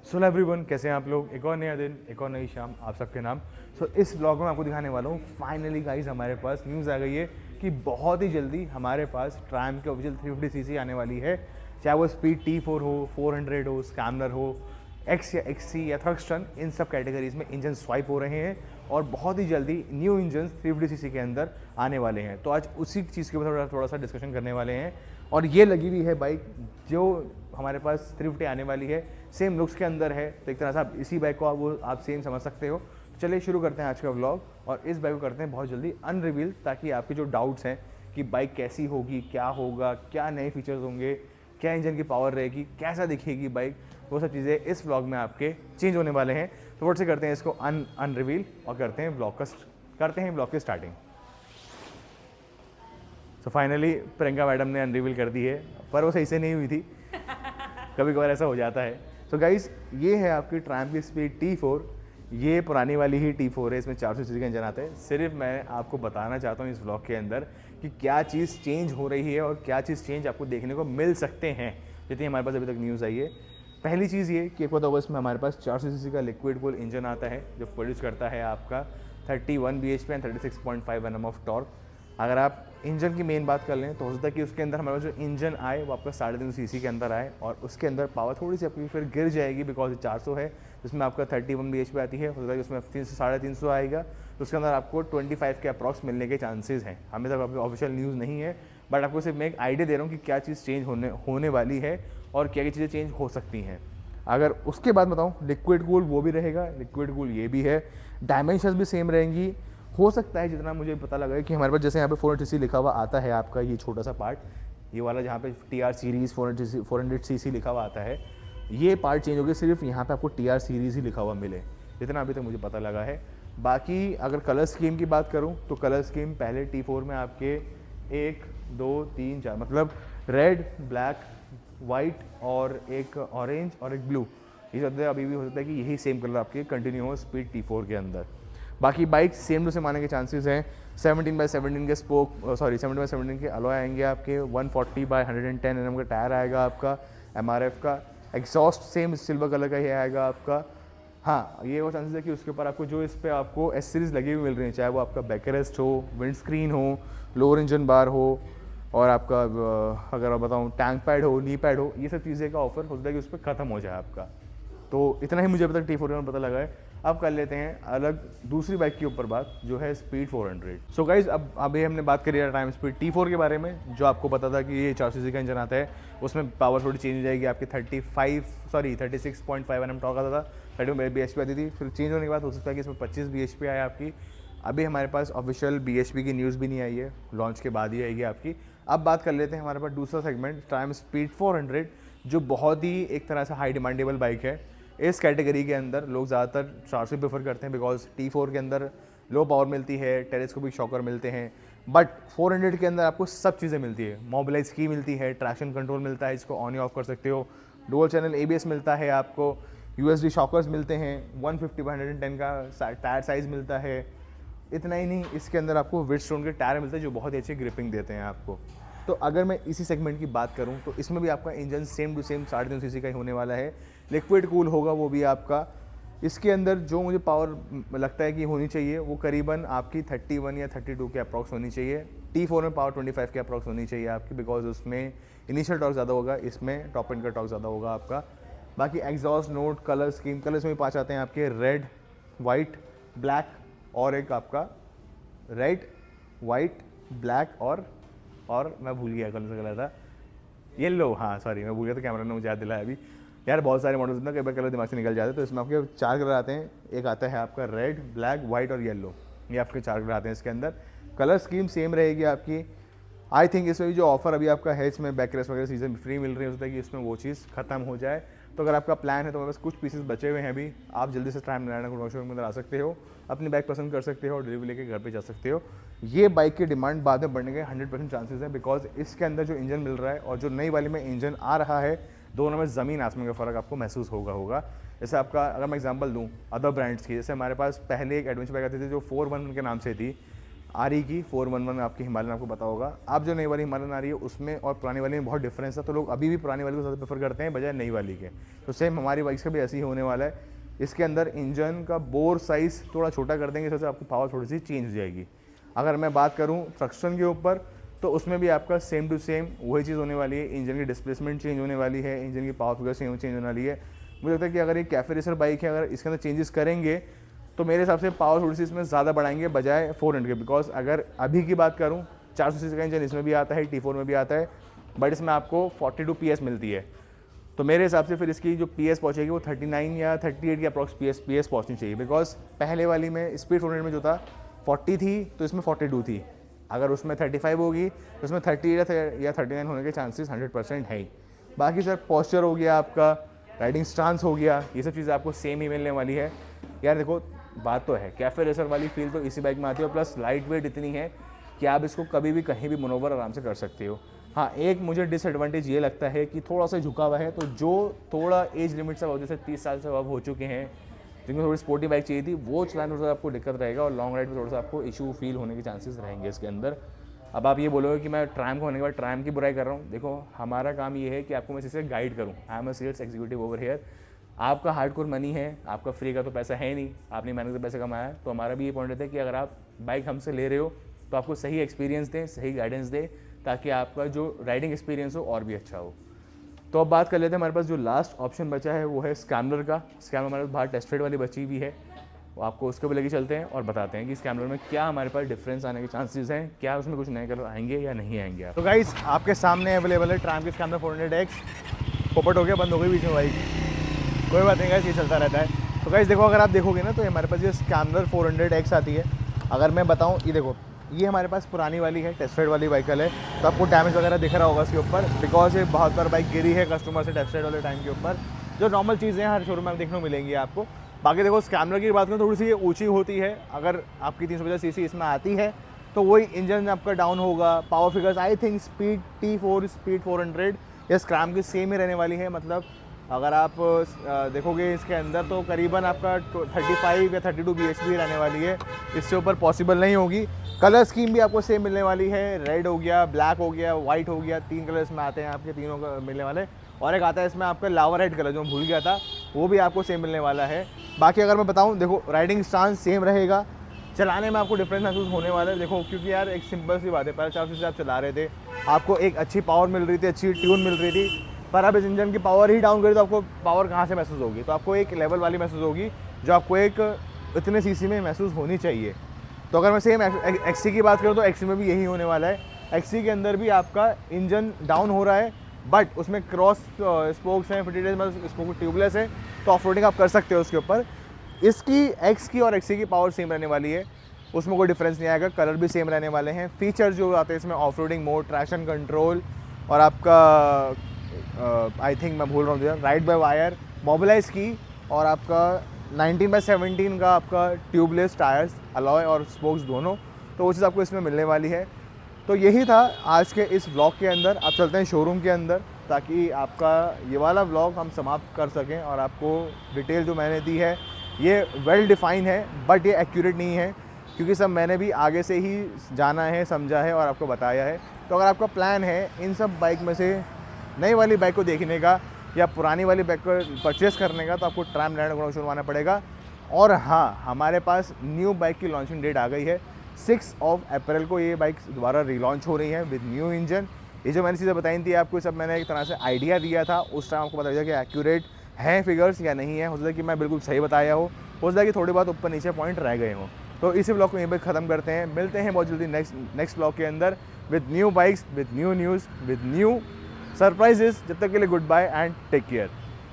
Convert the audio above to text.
So everyone, कैसे हैं आप लोग। एक और नया दिन, एक और नई शाम आप सबके नाम। इस ब्लॉग में आपको दिखाने वाला हूँ फाइनली गाइस, हमारे पास न्यूज़ आ गई है कि बहुत ही जल्दी हमारे पास ट्रायम्फ की ऑफिशियल 350cc आने वाली है। चाहे वो स्पीड T4 हो, 400 हो, स्कैमलर हो, एक्स या XC या थ्रस्टन, इन सब कैटेगरीज में इंजन स्वाइप हो रहे हैं और बहुत ही जल्दी न्यू इंजन 350cc के अंदर आने वाले हैं। तो आज उसी चीज़ के ऊपर थोड़ा सा डिस्कशन करने वाले हैं। और ये लगी हुई है बाइक जो हमारे पास 350 आने वाली है, सेम लुक्स के अंदर है। तो एक तरह से आप इसी बाइक को आप सेम समझ सकते हो। तो चलिए शुरू करते हैं आज का व्लॉग और इस बाइक को करते हैं बहुत जल्दी अनरिवील, ताकि आपके जो डाउट्स हैं कि बाइक कैसी होगी, क्या होगा, क्या नए फीचर्स होंगे, क्या इंजन की पावर रहेगी, कैसा दिखेगी बाइक, वो सब चीज़ें इस व्लॉग में आपके चेंज होने वाले हैं। तो वोट से करते हैं इसको अनरिवील और करते हैं ब्लॉग की स्टार्टिंग। तो फाइनली प्रियंका मैडम ने अनरिवील कर दी है, पर वो सही से नहीं हुई थी। कभी कभार ऐसा हो जाता है। सो गाइस, ये है आपकी ट्रायम्फ की स्पीड T4। ये पुरानी वाली ही T4 है, इसमें 400cc का इंजन आता है। सिर्फ मैं आपको बताना चाहता हूँ इस व्लॉग के अंदर कि क्या चीज़ चेंज हो रही है और क्या चीज़ चेंज आपको देखने को मिल सकते हैं, जितनी हमारे पास अभी तक न्यूज़ आई है। पहली चीज़ ये कि आपको पता होगा, इसमें हमारे पास 400cc का लिक्विड कूल इंजन आता है जो प्रोड्यूस करता है आपका 31 bhp and 36.5 Nm of torque. अगर आप इंजन की मेन बात कर लें तो हो सकता है कि उसके अंदर हमारा जो इंजन आए वो आपका 350cc के अंदर आए और उसके अंदर पावर थोड़ी सी आपकी फिर गिर जाएगी, बिकॉज 400 है जिसमें आपका 31 bhp आती है। हो सकता है कि उसमें 300-350 आएगा, तो उसके अंदर आपको 25 के अप्रॉक्स मिलने के चांसेस हैं। हमें तक आपकी ऑफिशियल न्यूज़ नहीं है, बट आपको सिर्फ मैं एक आइडिया दे रहा हूँ कि क्या चीज़ चेंज होने वाली है और क्या क्या चीज़ें चेंज हो सकती हैं। अगर उसके बाद बताऊँ, लिक्विड कूल वो भी रहेगा, लिक्विड कूल ये भी है, डायमेंशंस भी सेम रहेंगी। हो सकता है, जितना मुझे पता लगा है, कि हमारे पास जैसे यहाँ पे 400cc लिखा हुआ आता है आपका, ये छोटा सा पार्ट, ये वाला जहाँ पे TR सीरीज़ 400cc लिखा हुआ आता है, ये पार्ट चेंज हो गया। सिर्फ यहाँ पे आपको TR सीरीज़ ही लिखा हुआ मिले, जितना अभी तक मुझे पता लगा है। बाकी अगर कलर स्कीम की बात करूँ तो कलर स्कीम पहले T4 में आपके 1 2 3 4 मतलब रेड, ब्लैक, वाइट और एक ऑरेंज और एक ब्लू, ये सब अभी भी हो सकता है कि यही सेम कलर आपके कंटिन्यू हो स्पीड T4 के अंदर। बाकी बाइक सेम टू सेम आने के चांसेस हैं। 17x17 के स्पोक 17x17 के अलॉय आएंगे आपके। 140/110 Nm का टायर आएगा आपका MRF का। एग्जॉस्ट सेम सिल्वर कलर का ही आएगा आपका। हाँ, ये वो चांसेस है कि उसके ऊपर आपको जो इस पर आपको S सीरीज़ लगी हुई मिल रही है, चाहे वो आपका बैकरेस्ट हो, विंड स्क्रीन हो, लोअर इंजन बार हो और आपका अगर मैं बताऊँ टैंक पैड हो, नी पैड हो, ये सब चीज़ें का ऑफर होता है कि उस पर ख़त्म हो जाए आपका। तो इतना ही मुझे अभी तक T4 में पता लगा है। अब कर लेते हैं अलग दूसरी बाइक के ऊपर बात, जो है स्पीड 400। सो गाइज, अब अभी हमने बात करी है टाइम स्पीड T4 के बारे में, जो आपको पता था कि ये 400cc का इंजन आता है, उसमें पावर थोड़ी चेंज हो जाएगी आपकी। 36.5 Nm टॉर्क आता था, 31 bhp आती थी। फिर चेंज होने के बाद हो सकता है कि इसमें 25 bhp आए आपकी। अभी हमारे पास ऑफिशियल bhp की न्यूज़ भी नहीं आई है, लॉन्च के बाद ही आएगी आपकी। अब बात कर लेते हैं हमारे पास दूसरा सेगमेंट, टाइम स्पीड 400, जो बहुत ही एक तरह से हाई डिमांडेबल बाइक है। इस कैटेगरी के अंदर लोग ज़्यादातर 400 प्रेफर करते हैं, बिकॉज T4 के अंदर लो पावर मिलती है, टेलीस्कोपिक शॉकर मिलते हैं, बट 400 के अंदर आपको सब चीज़ें मिलती है। मोबिलाइज की मिलती है, ट्रैक्शन कंट्रोल मिलता है, इसको ऑन या ऑफ कर सकते हो, डुअल चैनल ABS मिलता है आपको, USD शॉकर्स मिलते हैं, 150/110 का टायर साइज़ मिलता है। इतना ही नहीं, इसके अंदर आपको ब्रिजस्टोन के टायर मिलते हैं जो बहुत ही अच्छी ग्रिपिंग देते हैं आपको। तो अगर मैं इसी सेगमेंट की बात करूं तो इसमें भी आपका engine same to same 350cc का ही होने वाला है। लिक्विड कूल होगा वो भी आपका। इसके अंदर जो मुझे पावर लगता है कि होनी चाहिए वो करीबन आपकी 31 या 32 के अप्रॉक्स होनी चाहिए। T4 में पावर 25 के अप्रॉक्स होनी चाहिए आपकी, बिकॉज उसमें इनिशियल टॉर्क ज़्यादा होगा, इसमें टॉप एंड का टॉर्क ज़्यादा होगा आपका। बाकी exhaust note, colour scheme, colours में भी 5 आते हैं आपके, रेड, वाइट, ब्लैक और एक आपका रेड, वाइट, ब्लैक और मैं भूल गया कौन सा कलर था, येलो। हाँ सॉरी, मैं भूल गया था, कैमरा ने मुझे याद दिलाया अभी। यार बहुत सारे मॉडल्स ना, कई बार कलर दिमाग से निकल जाते हैं। तो इसमें आपके 4 कलर आते हैं। एक आता है आपका रेड, ब्लैक, वाइट और येलो, ये आपके 4 कलर आते हैं इसके अंदर। कलर स्कीम सेम रहेगी आपकी। आई थिंक इसमें भी जो ऑफर अभी आपका है, इसमें बैकरेस्ट वगैरह सीजन फ्री मिल रही है, होता है कि इसमें वो चीज़ खत्म हो जाए। तो अगर आपका प्लान है तो मेरे पास कुछ पीसेस बचे हुए हैं अभी, आप जल्दी से टाइम नारायण शोरूम के अंदर आ सकते हो, अपनी बाइक पसंद कर सकते हो और डिलीवरी लेके घर पे जा सकते हो। ये बाइक की डिमांड बाद में बढ़ने के 100% चांसेस है, बिकॉज इसके अंदर जो इंजन मिल रहा है और जो नई वाली में इंजन आ रहा है, दोनों में ज़मीन आसमान का फ़र्क आपको महसूस होगा। जैसे आपका अगर मैं एग्जांपल दूं अदर ब्रांड्स की, जैसे हमारे पास पहले एक एडवेंचर बाइक आती थी जो 411 के नाम से थी। आर की 411 आपकी हिमालयन आपको पता होगा। आप जो नई वाली हिमालयन आ रही है उसमें और पुरानी वाली में बहुत डिफरेंस है, तो लोग अभी भी पुरानी वाली को ज़्यादा प्रेफर करते हैं बजाय नई वाली के। तो सेम हमारी बाइक्स का भी ऐसे ही होने वाला है। इसके अंदर इंजन का बोर साइज़ थोड़ा छोटा कर देंगे, इससे आपको पावर थोड़ी सी चेंज हो जाएगी। अगर मैं बात करूँ ट्रक्शन के ऊपर तो उसमें भी आपका सेम टू सेम वही चीज़ होने वाली है। इंजन की डिस्प्लेसमेंट चेंज होने वाली है, इंजन की पावर फिगर चेंज होने वाली है। मुझे लगता है कि अगर ये कैफे रेसर बाइक है, अगर इसके अंदर चेंजेस करेंगे तो मेरे हिसाब से पावर थोड़ी सी इसमें ज़्यादा बढ़ाएंगे बजाय 400 के। बिकॉज अगर अभी की बात करूँ 400 सीसी का इंजन इसमें भी आता है, T4 में भी आता है, बट इसमें आपको 42 PS मिलती है। तो मेरे हिसाब से फिर इसकी जो PS पहुँचेगी वो 39 या 38 की अप्रॉक्स PS पहुँचनी चाहिए। बिकॉज पहले वाली में स्पीड 400 में जो था 40 थी तो इसमें 42 थी। अगर उसमें 35 होगी तो उसमें 38 या 39 होने के चांसेस 100% है ही। बाकी सर पॉस्चर हो गया, आपका राइडिंग स्टांस हो गया, ये सब चीज़ें आपको सेम ही मिलने वाली है। यार देखो बात तो है, कैफे रेसर वाली फील तो इसी बाइक में आती है, प्लस लाइट वेट इतनी है कि आप इसको कभी भी कहीं भी मनोवर आराम से कर सकते हो। हाँ, एक मुझे डिसएडवांटेज ये लगता है कि थोड़ा सा झुका हुआ है, तो जो थोड़ा एज लिमिट से अब जैसे 30 साल से अब हो चुके हैं, जिनको थोड़ी स्पोर्टी बाइक चाहिए थी, वो चलाने में थोड़ा आपको दिक्कत रहेगा और लॉन्ग राइड में थोड़ा सा आपको इशू फील होने के चांसेस रहेंगे इसके अंदर। अब आप ये बोलोगे कि मैं ट्रैम होने के बाद ट्रैम की बुराई कर रहा हूँ। देखो हमारा काम ये है कि आपको मैं इसे गाइड करूँ। I am a sales executive over here. आपका हार्डकोर मनी है, आपका फ्री का तो पैसा है नहीं, आपने मेहनत से पैसा कमाया है। तो हमारा भी ये पॉइंट रहता है कि अगर आप बाइक हमसे ले रहे हो तो आपको सही एक्सपीरियंस दें, सही गाइडेंस दें, ताकि आपका जो राइडिंग एक्सपीरियंस हो और भी अच्छा हो। तो अब बात कर लेते हैं, हमारे पास जो लास्ट ऑप्शन बचा है वो है स्कैमलर का। स्कैमलर हमारे पास बाहर टेस्टेड वाली बची भी है, वो आपको उसके भी लेके चलते हैं और बताते हैं कि स्कैमलर में क्या हमारे पास डिफरेंस आने के चांसेस हैं, क्या उसमें कुछ नए कलर आएंगे या नहीं आएंगे। तो गाइस आपके सामने अवेलेबल है ट्रैम की स्कैमलर 400X। पोपट हो गया, बंद हो गई बीच में बाइक, कोई बात नहीं गाइस, ये चलता रहता है। तो गाइस देखो, अगर आप देखोगे ना तो हमारे पास ये स्कैमलर 400X आती है। अगर मैं बताऊँ, ये देखो ये हमारे पास पुरानी वाली है, टेस्टेड वाली बाइकल है, तो आपको डैमेज वगैरह दिख रहा होगा इसके ऊपर, बिकॉज ये बहुत बार बाइक गिरी है कस्टमर से टेस्टेड वाले टाइम के ऊपर। जो नॉर्मल चीज़ें हैं हर शोरूम में देखने को मिलेंगी आपको। बाकी देखो स्कैमलर की बात करें, थोड़ी सी ये ऊँची होती है। अगर आपकी 350 सीसी इसमें आती है तो वही इंजन आपका डाउन होगा। Power figures I think speed T4, speed 400 या स्क्रैम की सेम ही रहने वाली है। मतलब अगर आप देखोगे इसके अंदर तो करीबन आपका 35 या 32 bhp रहने वाली है, इससे ऊपर पॉसिबल नहीं होगी। कलर स्कीम भी आपको सेम मिलने वाली है, रेड हो गया, ब्लैक हो गया, वाइट हो गया, 3 कलर्स में आते हैं आपके, तीनों का मिलने वाले। और एक आता है इसमें आपका लावा रेड कलर, जो मैं भूल गया था, वो भी आपको सेम मिलने वाला है। बाकी अगर मैं बताऊँ, देखो राइडिंग स्टांस सेम रहेगा, चलाने में आपको डिफरेंस महसूस होने वाला है। देखो क्योंकि यार एक सिंपल सी बात है, पहले 400 से आप चला रहे थे, आपको एक अच्छी पावर मिल रही थी, अच्छी ट्यून मिल रही थी, पर अब इस इंजन की पावर ही डाउन करी तो आपको पावर कहाँ से महसूस होगी? तो आपको एक लेवल वाली महसूस होगी जो आपको एक इतने सीसी में महसूस होनी चाहिए। तो अगर मैं सेम XC की बात करूँ तो XC में भी यही होने वाला है। XC के अंदर भी आपका इंजन डाउन हो रहा है, बट उसमें क्रॉस स्पोक्स हैं, मतलब स्पोक ट्यूबलेस है, तो ऑफ रोडिंग आप कर सकते हो उसके ऊपर। इसकी X की और XC की पावर सेम रहने वाली है, उसमें कोई डिफरेंस नहीं आएगा। कलर भी सेम रहने वाले हैं। फीचर जो आते हैं इसमें off roading mode, traction control और आपका आई थिंक मैं भूल रहा हूँ राइड बाय वायर, मोबिलाइज की, और आपका 19/17 का आपका ट्यूबलेस टायर्स, अलॉय और स्पोक्स दोनों, तो वो चीज़ आपको इसमें मिलने वाली है। तो यही था आज के इस व्लॉग के अंदर। आप चलते हैं शोरूम के अंदर ताकि आपका ये वाला व्लॉग हम समाप्त कर सकें और आपको डिटेल जो मैंने दी है ये वेल डिफाइन है, बट ये एक्यूरेट नहीं है क्योंकि सब मैंने भी आगे से ही जाना है, समझा है और आपको बताया है। तो अगर आपका प्लान है इन सब बाइक में से नई वाली बाइक को देखने का या पुरानी वाली बाइक को परचेस करने का, तो आपको ट्रैम लैंड ग्राउंड शुरू आना पड़ेगा। और हाँ, हमारे पास न्यू बाइक की लॉन्चिंग डेट आ गई है, 6 अप्रैल को ये बाइक दोबारा रीलॉन्च हो रही है विद न्यू इंजन। ये जो मैंने चीज़ें बताई थी आपको, सब मैंने एक तरह से आइडिया दिया था, उस टाइम आपको पता चला कि एक्यूरेट हैं फिगर्स या नहीं है। हो सकता है कि मैं बिल्कुल सही बताया हो सकता है कि थोड़ी बहुत ऊपर नीचे पॉइंट रह गए हों। तो इसी ब्लॉग को यहीं पर ख़त्म करते हैं। मिलते हैं बहुत जल्दी नेक्स्ट ब्लॉग के अंदर with new bikes, with new news, with new surprises. जब तक के लिए goodbye and take care.